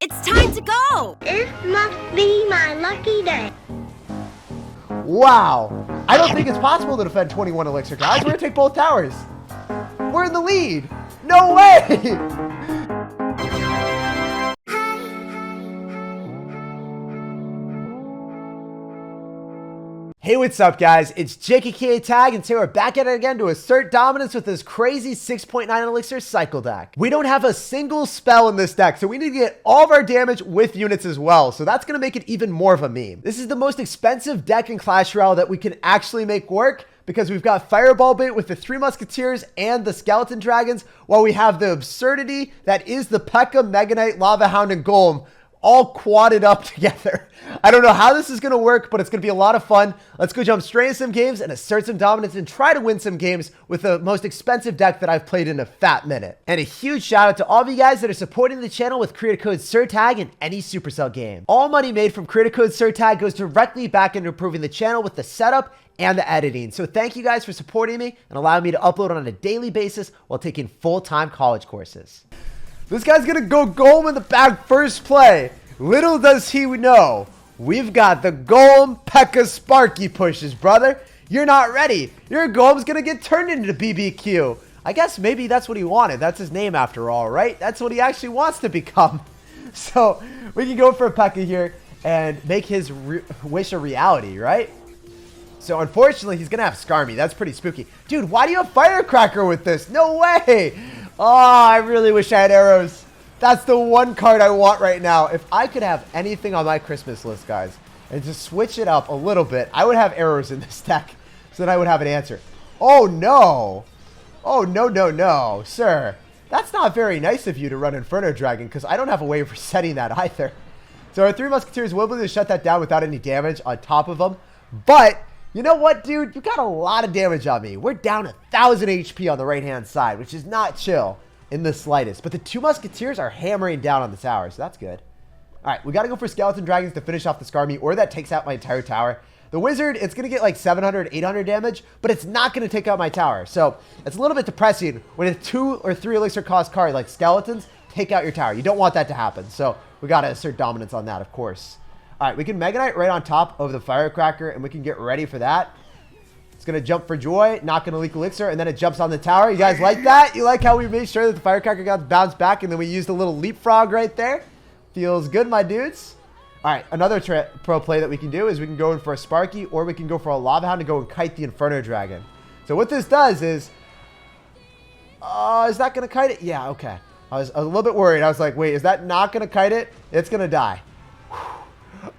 It's time to go! This must be my lucky day. Wow. I don't think it's possible to defend 21 elixir, guys. We're going to take both towers. We're in the lead. No way. Hey, what's up, guys? It's JKK Tag, and today we're back at it again to assert dominance with this crazy 6.9 elixir cycle deck. We don't have a single spell in this deck, so we need to get all of our damage with units as well. So that's going to make it even more of a meme. This is the most expensive deck in Clash Royale that we can actually make work, because we've got Fireball Bait with the 3 Musketeers and the Skeleton Dragons, while we have the absurdity that is the Pekka, Mega Knight, Lava Hound, and Golem, all quadded up together. I don't know how this is going to work, but it's going to be a lot of fun. Let's go jump straight into some games and assert some dominance and try to win some games with the most expensive deck that I've played in a fat minute. And a huge shout out to all of you guys that are supporting the channel with creator code SirTag in any Supercell game. All money made from creator code SirTag goes directly back into improving the channel with the setup and the editing. So thank you guys for supporting me and allowing me to upload on a daily basis while taking full-time college courses. This guy's gonna go Golem in the back first play. Little does he know, we've got the Golem Pekka Sparky pushes, brother. You're not ready. Your Golem's gonna get turned into BBQ. I guess maybe that's what he wanted. That's his name after all, right? That's what he actually wants to become. So we can go for a Pekka here and make his wish a reality, right? So unfortunately, he's gonna have Skarmy. That's pretty spooky. Dude, why do you have Firecracker with this? No way. Oh, I really wish I had arrows. That's the one card I want right now. If I could have anything on my Christmas list, guys, and just switch it up a little bit, I would have arrows in this deck, so then I would have an answer. Oh, no. Oh, no, no, no. Sir, that's not very nice of you to run Inferno Dragon, because I don't have a way of resetting that either. So our 3 Musketeers will be able to shut that down without any damage on top of them. But you know what, dude? You got a lot of damage on me. We're down 1,000 HP on the right-hand side, which is not chill in the slightest. But the 2 Musketeers are hammering down on the tower, so that's good. All right, we got to go for Skeleton Dragons to finish off the Skarmy, or that takes out my entire tower. The Wizard, it's going to get like 700, 800 damage, but it's not going to take out my tower. So it's a little bit depressing when a 2 or 3 elixir cost card like Skeletons take out your tower. You don't want that to happen, so we got to assert dominance on that, of course. All right, we can Mega Knight right on top of the Firecracker, and we can get ready for that. It's going to jump for joy, not going to leak elixir, and then it jumps on the tower. You guys like that? You like how we made sure that the Firecracker got bounced back, and then we used a little leapfrog right there? Feels good, my dudes. All right, another pro play that we can do is we can go in for a Sparky, or we can go for a Lava Hound to go and kite the Inferno Dragon. So what this does is that going to kite it? Yeah, okay. I was a little bit worried. I was like, wait, is that not going to kite it? It's going to die.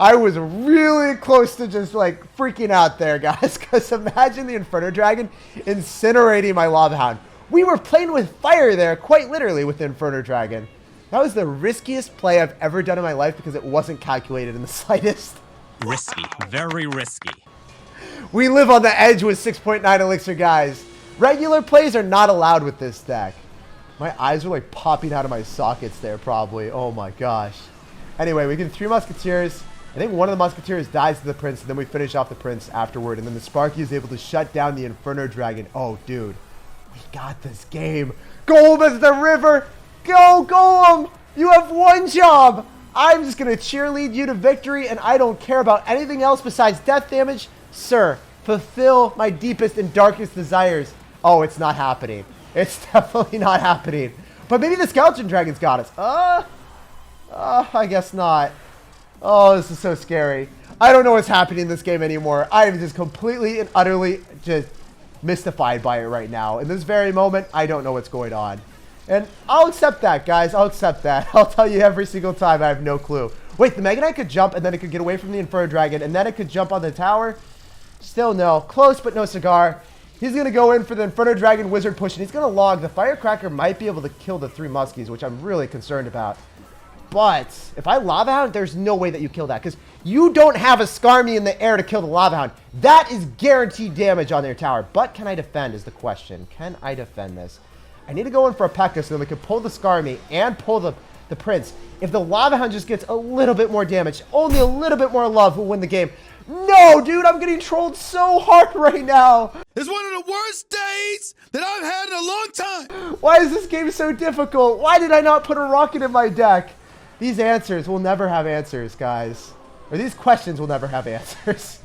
I was really close to just like freaking out there, guys, because imagine the Inferno Dragon incinerating my Lava Hound. We were playing with fire there, quite literally, with the Inferno Dragon. That was the riskiest play I've ever done in my life because it wasn't calculated in the slightest. Risky, very risky. We live on the edge with 6.9 elixir, guys. Regular plays are not allowed with this deck. My eyes are like popping out of my sockets there, probably. Oh my gosh. Anyway, we can 3 Musketeers. I think one of the Musketeers dies to the Prince, and then we finish off the Prince afterward. And then the Sparky is able to shut down the Inferno Dragon. Oh, dude. We got this game. Golem is the river. Go, Golem. You have one job. I'm just going to cheerlead you to victory, and I don't care about anything else besides death damage. Sir, fulfill my deepest and darkest desires. Oh, it's not happening. It's definitely not happening. But maybe the Skeleton Dragon's got us. I guess not. Oh, this is so scary. I don't know what's happening in this game anymore. I am just completely and utterly just mystified by it right now. In this very moment, I don't know what's going on. And I'll accept that, guys. I'll accept that. I'll tell you every single time I have no clue. Wait, the Mega Knight could jump, and then it could get away from the Inferno Dragon, and then it could jump on the tower. Still no. Close, but no cigar. He's going to go in for the Inferno Dragon Wizard push, and he's going to log. The Firecracker might be able to kill the 3 Muskies, which I'm really concerned about. But if I Lava Hound, there's no way that you kill that, because you don't have a Skarmy in the air to kill the Lava Hound. That is guaranteed damage on their tower. But can I defend is the question. Can I defend this? I need to go in for a Pekka so that we can pull the Skarmy and pull the Prince. If the Lava Hound just gets a little bit more damage, only a little bit more love, will win the game. No, dude, I'm getting trolled so hard right now. It's one of the worst days that I've had in a long time. Why is this game so difficult? Why did I not put a rocket in my deck? These answers will never have answers, guys. Or these questions will never have answers.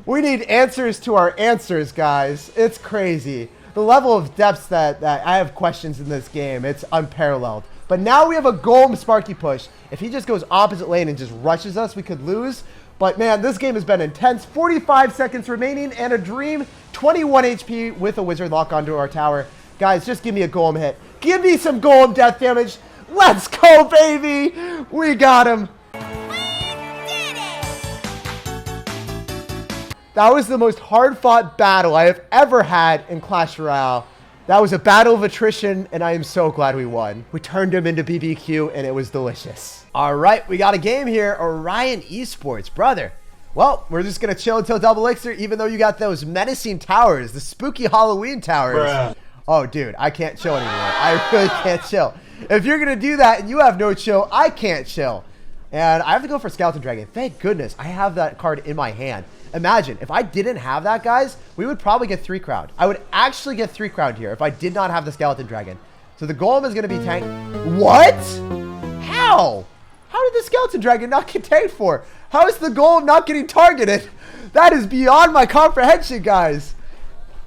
We need answers to our answers, guys. It's crazy. The level of depth that I have questions in this game, it's unparalleled. But now we have a Golem Sparky push. If he just goes opposite lane and just rushes us, we could lose. But man, this game has been intense. 45 seconds remaining and a dream. 21 HP with a wizard lock onto our tower. Guys, just give me a Golem hit. Give me some Golem death damage. Let's go, baby. We got him. That was the most hard-fought battle I have ever had in Clash Royale. That was a battle of attrition, and I am so glad we won. We turned him into BBQ, and it was delicious. All right, we got a game here. Orion Esports, brother. Well, we're just going to chill until double elixir, even though you got those menacing towers, the spooky Halloween towers. Bruh. Oh, dude, I can't chill anymore. I really can't chill. If you're going to do that and you have no chill, I can't chill. And I have to go for Skeleton Dragon. Thank goodness I have that card in my hand. Imagine, if I didn't have that, guys, we would probably get 3 crowned. I would actually get 3 crowned here if I did not have the Skeleton Dragon. So the Golem is going to be tanked. What? How? How did the Skeleton Dragon not get tanked for? How is the Golem not getting targeted? That is beyond my comprehension, guys.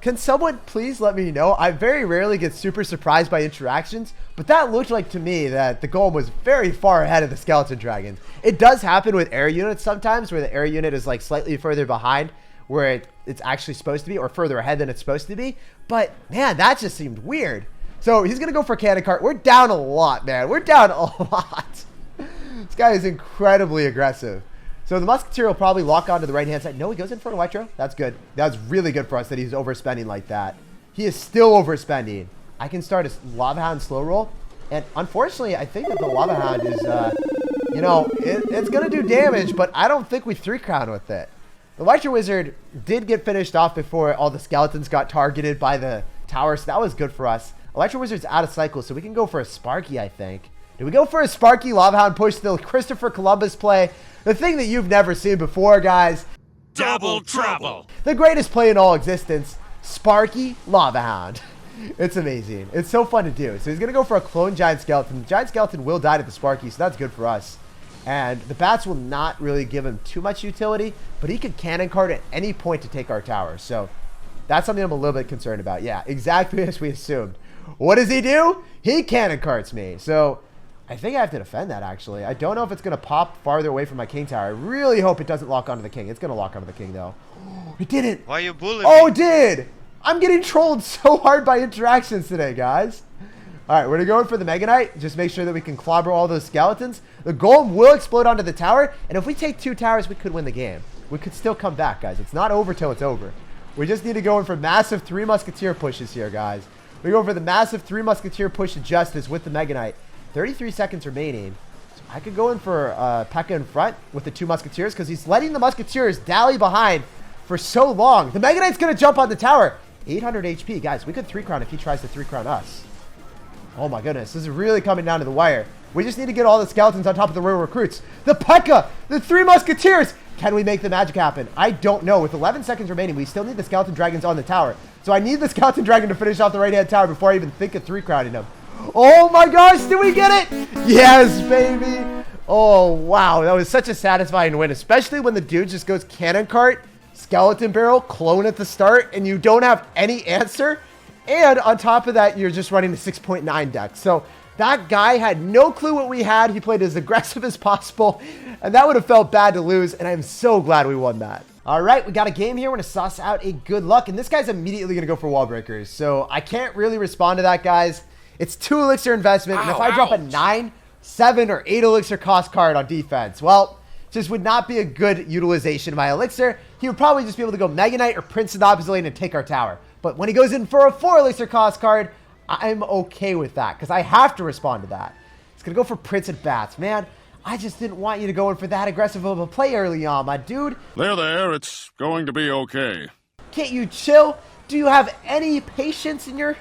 Can someone please let me know? I very rarely get super surprised by interactions, but that looked like to me that the Golem was very far ahead of the Skeleton Dragons. It does happen with air units sometimes where the air unit is like slightly further behind where it's actually supposed to be, or further ahead than it's supposed to be. But man, that just seemed weird. So he's going to go for Cannon Cart. We're down a lot, man. We're down a lot. This guy is incredibly aggressive. So the Musketeer will probably lock onto the right-hand side. No, he goes in for an Electro. That's good. That's really good for us that he's overspending like that. He is still overspending. I can start a Lava Hound slow roll. And unfortunately, I think that the Lava Hound is, you know, it's going to do damage, but I don't think we 3-crown with it. The Electro Wizard did get finished off before all the skeletons got targeted by the tower, so that was good for us. Electro Wizard's out of cycle, so we can go for a Sparky, I think. Did we go for a Sparky Lava Hound push, the Christopher Columbus play? The thing that you've never seen before, guys. Double trouble. The greatest play in all existence. Sparky Lava Hound. It's amazing. It's so fun to do. So he's going to go for a clone Giant Skeleton. The Giant Skeleton will die to the Sparky, so that's good for us. And the bats will not really give him too much utility, but he could Cannon Cart at any point to take our tower. So that's something I'm a little bit concerned about. Yeah, exactly as we assumed. What does he do? He Cannon Carts me. So I think I have to defend that, actually. I don't know if it's going to pop farther away from my king tower. I really hope it doesn't lock onto the king. It's going to lock onto the king, though. It didn't. Why are you bullying Oh, me? it did. I'm getting trolled so hard by interactions today, guys. All right, we're going to go in for the Mega Knight. Just make sure that we can clobber all those skeletons. The Golem will explode onto the tower. And if we take 2 towers, we could win the game. We could still come back, guys. It's not over till it's over. We just need to go in for massive 3 Musketeer pushes here, guys. We go for the massive 3 Musketeer push of justice with the Mega Knight. 33 seconds remaining. So I could go in for Pekka in front with the 2 Musketeers because he's letting the Musketeers dally behind for so long. The Mega Knight's going to jump on the tower. 800 HP. Guys, we could 3-crown if he tries to 3-crown us. Oh my goodness. This is really coming down to the wire. We just need to get all the skeletons on top of the royal recruits. The Pekka! The 3 Musketeers! Can we make the magic happen? I don't know. With 11 seconds remaining, we still need the Skeleton Dragons on the tower. So I need the Skeleton Dragon to finish off the right-hand tower before I even think of 3-crowning him. Oh my gosh, did we get it? Yes, baby. Oh, wow. That was such a satisfying win, especially when the dude just goes Cannon Cart, Skeleton Barrel, clone at the start, and you don't have any answer. And on top of that, you're just running a 6.9 deck. So that guy had no clue what we had. He played as aggressive as possible, and that would have felt bad to lose, and I'm so glad we won that. All right, we got a game here. We're going to sauce out a good luck, and this guy's immediately going to go for wall breakers. So I can't really respond to that, guys. It's 2 elixir investment, and if I drop a 9, 7, or 8 elixir cost card on defense, well, just would not be a good utilization of my elixir. He would probably just be able to go Mega Knight or Prince of the opposite lane and take our tower. But when he goes in for a 4 elixir cost card, I'm okay with that because I have to respond to that. He's going to go for Prince at bats. Man, I just didn't want you to go in for that aggressive of a play early on, my dude. There, it's going to be okay. Can't you chill? Do you have any patience in your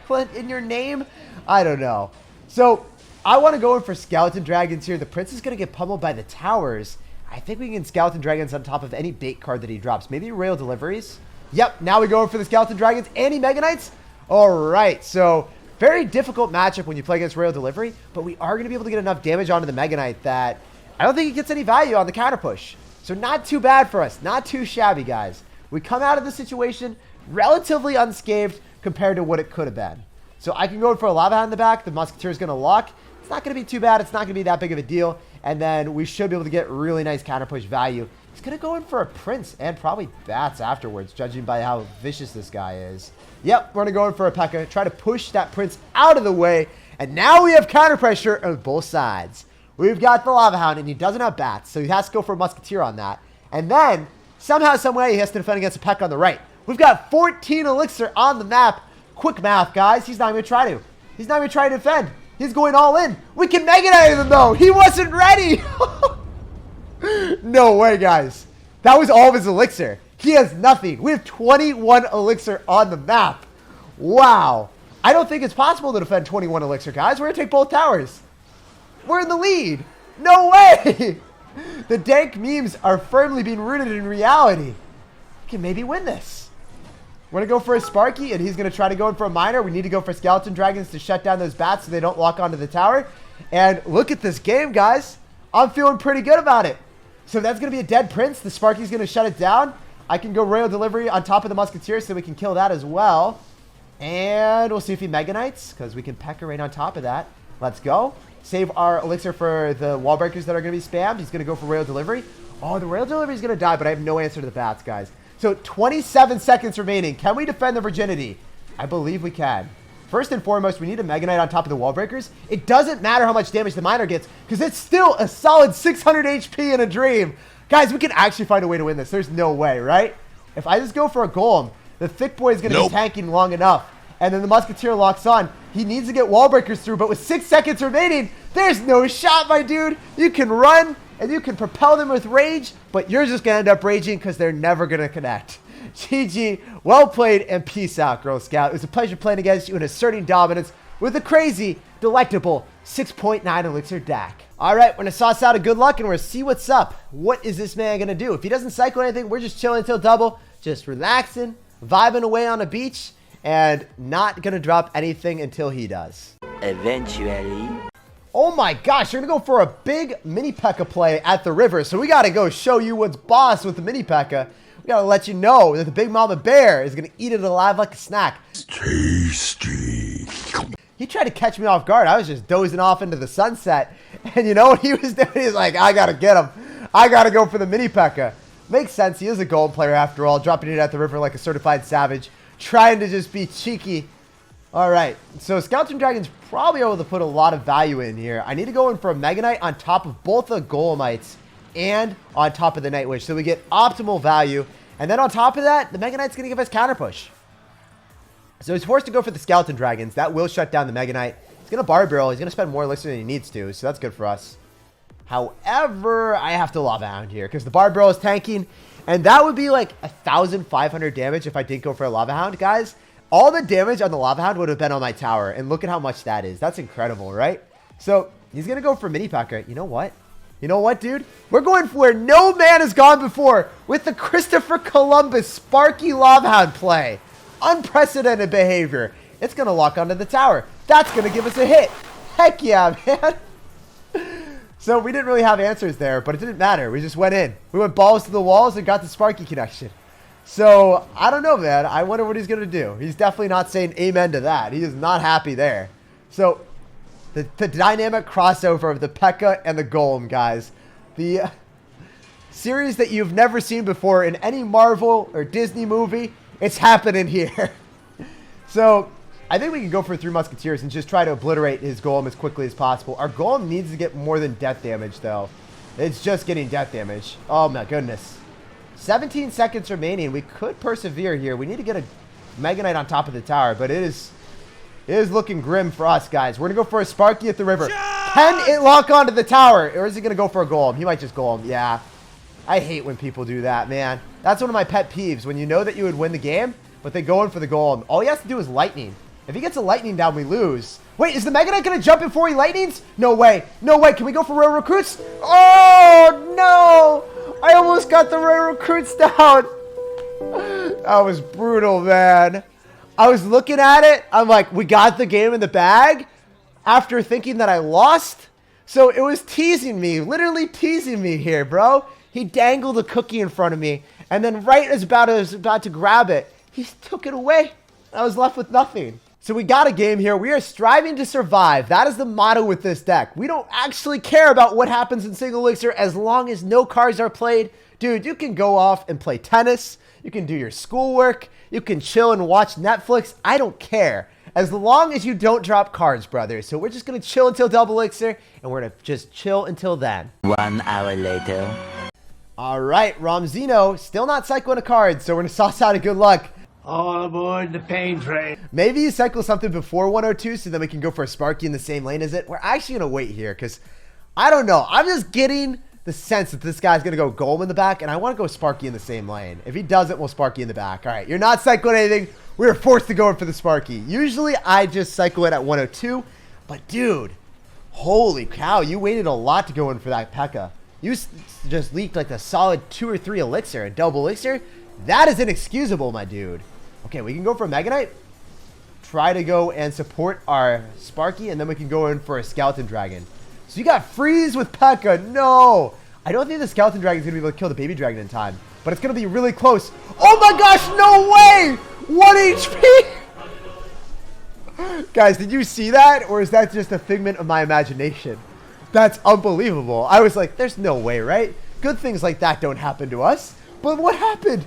name? I don't know. So I want to go in for Skeleton Dragons here. The Prince is going to get pummeled by the towers. I think we can Skeleton Dragons on top of any bait card that he drops. Maybe Royal Deliveries. Yep, now we go in for the Skeleton Dragons and Mega Knights. All right, so Very difficult matchup when you play against Royale Delivery, but we are going to be able to get enough damage onto the Mega Knight that I don't think it gets any value on the counter push. So not too bad for us. Not too shabby, guys. We come out of the situation relatively unscathed compared to what it could have been. So I can go for a Lava Hound in the back. The Musketeer is going to lock. It's not going to be too bad. It's not going to be that big of a deal. And then we should be able to get really nice counter push value. He's going to go in for a Prince and probably Bats afterwards, judging by how vicious this guy is. Yep, we're going to go in for a Pekka. Try to push that Prince out of the way. And now we have counter pressure on both sides. We've got the Lava Hound, and he doesn't have Bats, so he has to go for a Musketeer on that. And then, somehow, someway, he has to defend against a Pekka on the right. We've got 14 Elixir on the map. Quick math, guys. He's not even trying to. He's not even trying to defend. He's going all in. We can Mega Knight him, though. He wasn't ready. No way, guys. That was all of his Elixir. He has nothing. We have 21 Elixir on the map. Wow. I don't think it's possible to defend 21 Elixir, guys. We're going to take both towers. We're in the lead. No way. The dank memes are firmly being rooted in reality. We can maybe win this. We're going to go for a Sparky, and he's going to try to go in for a Miner. We need to go for Skeleton Dragons to shut down those Bats so they don't lock onto the tower. And look at this game, guys. I'm feeling pretty good about it. So that's going to be a dead Prince. The Sparky's going to shut it down. I can go Royale Delivery on top of the Musketeer so we can kill that as well. And we'll see if he Mega Knights, because we can Pekka right on top of that. Let's go. Save our Elixir for the wall breakers that are going to be spammed. He's going to go for Royale Delivery. Oh, the Royale Delivery is going to die, but I have no answer to the Bats, guys. So 27 seconds remaining. Can we defend the Virginity? I believe we can. First and foremost, we need a Mega Knight on top of the wall breakers. It doesn't matter how much damage the Miner gets, because it's still a solid 600 HP in a dream. Guys, we can actually find a way to win this. There's no way, right? If I just go for a Golem, the Thick Boy is going to be tanking long enough. And then the Musketeer locks on. He needs to get wall breakers through, but with 6 seconds remaining, there's no shot, my dude. You can run, and you can propel them with rage, but you're just going to end up raging because they're never going to connect. GG, well played, and peace out, Girl Scout. It was a pleasure playing against you and asserting dominance with a crazy, delectable 6.9 Elixir deck. All right, we're going to sauce out a good luck, and we're going to see what's up. What is this man going to do? If he doesn't cycle anything, we're just chilling until double, just relaxing, vibing away on a beach, and not going to drop anything until he does. Eventually. Oh my gosh, you're going to go for a big mini Pekka play at the river. So we got to go show you what's boss with the mini Pekka. We got to let you know that the big mama bear is going to eat it alive like a snack. Tasty. He tried to catch me off guard. I was just dozing off into the sunset. And you know what he was doing? He's like, I got to get him. I got to go for the mini Pekka. Makes sense. He is a Golem player after all, dropping it at the river like a certified savage. Trying to just be cheeky. All right, so Skeleton Dragon's probably able to put a lot of value in here. I need to go in for a Mega Knight on top of both the Golemites and on top of the Night Witch, so we get optimal value. And then on top of that, the Mega Knight's going to give us counter push. So he's forced to go for the Skeleton Dragons. That will shut down the Mega Knight. He's going to Bar Barrel. He's going to spend more Elixir than he needs to, so that's good for us. However, I have to Lava Hound here because the Bar Barrel is tanking. And that would be like 1,500 damage if I did go for a Lava Hound, guys. All the damage on the Lava Hound would have been on my tower. And look at how much that is. That's incredible, right? So he's going to go for Mini Pekka. You know what? You know what, dude? We're going for where no man has gone before with the Christopher Columbus Sparky Lava Hound play. Unprecedented behavior. It's going to lock onto the tower. That's going to give us a hit. Heck yeah, man. So we didn't really have answers there, but it didn't matter. We just went in. We went balls to the walls and got the Sparky connection. So, I don't know, man. I wonder what he's going to do. He's definitely not saying amen to that. He is not happy there. So, the dynamic crossover of the Pekka and the Golem, guys. The series that you've never seen before in any Marvel or Disney movie, it's happening here. So, I think we can go for 3 Musketeers and just try to obliterate his Golem as quickly as possible. Our Golem needs to get more than death damage, though. It's just getting death damage. Oh, my goodness. 17 seconds remaining. We could persevere here. We need to get a Mega Knight on top of the tower, but it is looking grim for us, guys. We're going to go for a Sparky at the river. Can it lock onto the tower, or is he going to go for a Golem? He might just Golem. Yeah. I hate when people do that, man. That's one of my pet peeves. When you know that you would win the game, but they go in for the Golem. All he has to do is Lightning. If he gets a Lightning down, we lose. Wait, is the Mega Knight going to jump before he Lightnings? No way. No way. Can we go for Royal Recruits? Oh, no. I almost got the Royal Recruits down. That was brutal, man. I was looking at it. I'm like, we got the game in the bag after thinking that I lost. So it was teasing me, literally teasing me here, bro. He dangled a cookie in front of me. And then right as I was about to grab it, he took it away. I was left with nothing. So we got a game here. We are striving to survive. That is the motto with this deck. We don't actually care about what happens in single elixir as long as no cards are played. Dude, you can go off and play tennis. You can do your schoolwork. You can chill and watch Netflix. I don't care. As long as you don't drop cards, brother. So we're just going to chill until double elixir. And we're going to just chill until then. 1 hour later. All right, Ramzino, still not cycling a card. So we're going to sauce out a good luck. All aboard the pain train. Maybe you cycle something before 102 so then we can go for a Sparky in the same lane as it. We're actually going to wait here because I don't know. I'm just getting the sense that this guy's going to go Golem in the back, and I want to go Sparky in the same lane. If he doesn't, we'll Sparky in the back. All right, you're not cycling anything. We were forced to go in for the Sparky. Usually, I just cycle it at 102, but dude, holy cow, you waited a lot to go in for that pekka. You just leaked like a solid 2 or 3 elixir and double elixir. That is inexcusable, my dude. Okay, we can go for a Mega Knight. Try to go and support our Sparky, and then we can go in for a Skeleton Dragon. So you got freeze with Pekka. No! I don't think the Skeleton Dragon is going to be able to kill the Baby Dragon in time. But it's going to be really close. Oh my gosh, no way! 1 HP! Guys, did you see that? Or is that just a figment of my imagination? That's unbelievable. I was like, there's no way, right? Good things like that don't happen to us. But what happened?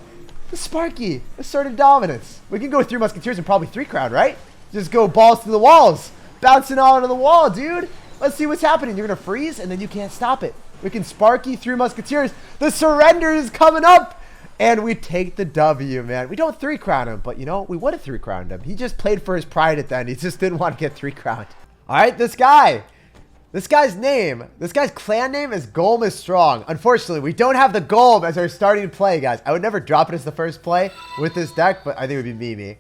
The Sparky asserted dominance. We can go 3 Musketeers and probably 3 Crown, right? Just go balls to the walls. Bouncing onto the wall, dude. Let's see what's happening. You're going to freeze, and then you can't stop it. We can Sparky 3 Musketeers. The surrender is coming up. And we take the W, man. We don't 3 crown him, but, you know, we would have 3 crowned him. He just played for his pride at the end. He just didn't want to get 3 crowned. All right, this guy's clan name is Golem is Strong. Unfortunately, we don't have the Golem as our starting play, guys. I would never drop it as the first play with this deck, but I think it would be Mimi.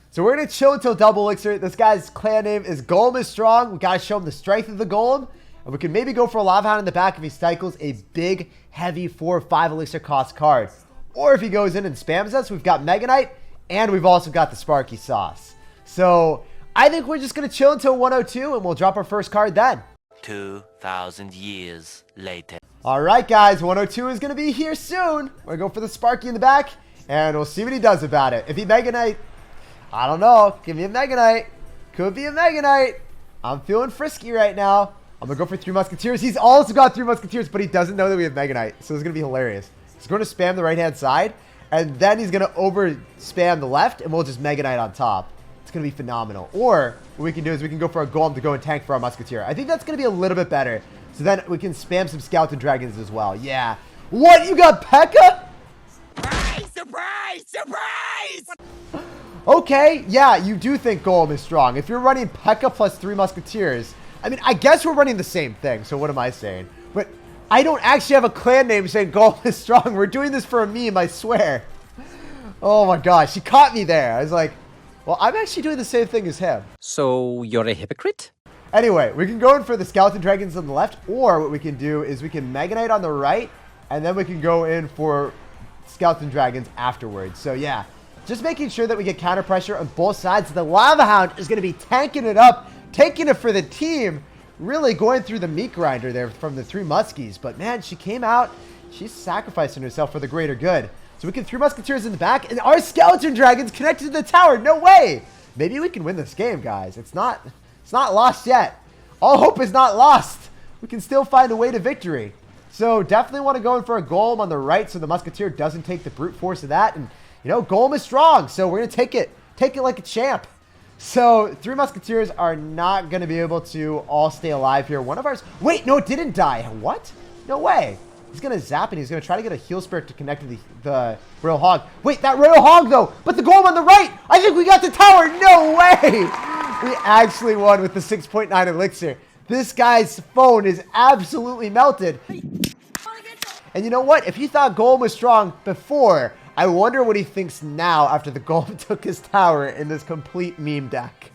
So we're going to chill until double elixir. This guy's clan name is Golem is Strong. We got to show him the strength of the Golem. And we can maybe go for a Lava Hound in the back if he cycles a big, heavy 4 or 5 elixir cost card. Or if he goes in and spams us, we've got Mega Knight, and we've also got the Sparky sauce. So I think we're just going to chill until 102, and we'll drop our first card then. 2,000 years later. All right, guys, 102 is going to be here soon. We're going to go for the Sparky in the back, and we'll see what he does about it. If he Mega Knight, I don't know. Give me a Mega Knight. Could be a Mega Knight. I'm feeling frisky right now. I'm going to go for 3 Musketeers. He's also got 3 Musketeers, but he doesn't know that we have Mega Knight, so it's going to be hilarious. He's going to spam the right-hand side, and then he's going to over-spam the left, and we'll just Mega Knight on top. It's going to be phenomenal. Or what we can do is we can go for a Golem to go and tank for our Musketeer. I think that's going to be a little bit better. So then we can spam some Skeleton Dragons as well. Yeah. What? You got Pekka? Surprise! Surprise! Surprise! Okay. Yeah, you do think Golem is strong. If you're running Pekka plus 3 Musketeers, I mean, I guess we're running the same thing. So what am I saying? But I don't actually have a clan name saying Golem is strong. We're doing this for a meme, I swear. Oh my gosh. She caught me there. I was like, well, I'm actually doing the same thing as him. So you're a hypocrite? Anyway, we can go in for the Skeleton Dragons on the left, or what we can do is we can Mega Knight on the right, and then we can go in for Skeleton Dragons afterwards. So yeah, just making sure that we get counter pressure on both sides. The Lava Hound is going to be tanking it up, taking it for the team, really going through the meat grinder there from the 3 Muskies. But man, she came out, she's sacrificing herself for the greater good. So we can 3 Musketeers in the back, and our Skeleton Dragons connected to the tower. No way! Maybe we can win this game, guys. It's not lost yet. All hope is not lost. We can still find a way to victory. So definitely want to go in for a Golem on the right so the Musketeer doesn't take the brute force of that. And, you know, Golem is strong, so we're going to take it like a champ. So 3 Musketeers are not going to be able to all stay alive here. One of ours... Wait, no, it didn't die. What? No way. He's going to zap and he's going to try to get a heal spirit to connect to the Royal Hog. Wait, that Royal Hog though, but the Golem on the right. I think we got the tower. No way. We actually won with the 6.9 elixir. This guy's phone is absolutely melted. And you know what? If he thought Golem was strong before, I wonder what he thinks now after the Golem took his tower in this complete meme deck.